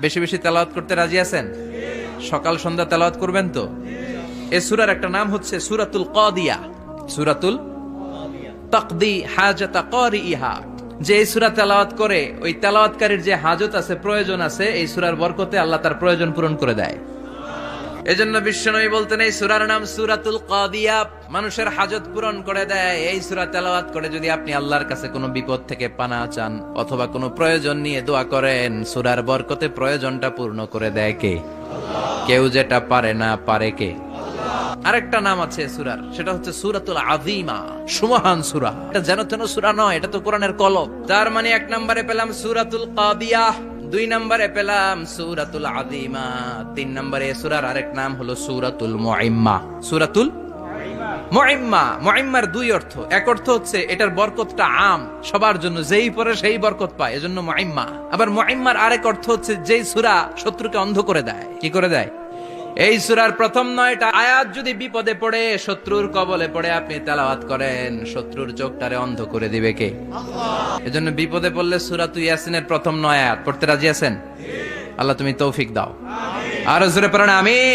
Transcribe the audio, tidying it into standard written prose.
বেশি বেশি তেলাওয়াত করতে রাজি আছেন? সকাল সন্ধ্যা তেলাওয়াত করবেন তো? এই সূরার একটা নাম হচ্ছে সূরাতুল কাদিয়া। সূরাতুল তাকদি হাজাতা কারিইহা। যে এই সূরা তেলাওয়াত করে ওই তেলাওয়াতকারীর যে হাজত আছে, প্রয়োজন আছে, এই সূরার বরকতে আল্লাহ তার প্রয়োজন পূরণ করে দেয়। এজন্য বিশ্বনবী বলতেন এই সূরার নাম সূরাতুল কাদিয়া, মানুষের হাজত পূরণ করে দেয়। এই সূরা তেলাওয়াত করে যদি আপনি আল্লাহর কাছে কোনো বিপদ থেকে পানা চান অথবা কোনো প্রয়োজন নিয়ে দোয়া করেন, সূরার বরকতে প্রয়োজনটা পূর্ণ করে দেয় কে? কেউ যেটা পারে না, পারে কে? আরেকটা নাম আছে সূরার, সেটা হচ্ছে সূরাতুল আযীমা, সুমহান সূরা। এটা যেন তেন সূরা নয়, এটা তো কোরআনের কলম। তার মানে এক নম্বরে পেলাম সূরাতুল কাদিয়া, দুই নম্বরে পেলাম সূরাতুল আযীমা, তিন নম্বরে সূরার আরেক নাম হলো সূরাতুল মুইম্মা। সূরাতুল মুইম্মা। মুইম্মার দুই অর্থ। এক অর্থ হচ্ছে এটার বরকতটা আম, সবার জন্য, যেই পড়ে সেই বরকত পায়, এজন্য মুইম্মা। আবার মুইম্মার আরেক অর্থ হচ্ছে যেই সূরা শত্রুকে অন্ধ করে দেয়। কি করে দেয়? এই সূরার প্রথম 9টা আয়াত যদি বিপদে পড়ে, শত্রুর কবলে পড়ে আপনি তেলাওয়াত করেন, শত্রুর চোখটারে অন্ধ করে দিবে কে? আল্লাহ। এজন্য বিপদে পড়লে সূরাতুল ইয়াসিনের প্রথম 9 আয়াত পড়তে রাজি আছেন? আল্লাহ তুমি তৌফিক দাও। আরো জোরে পড়েন আমিন।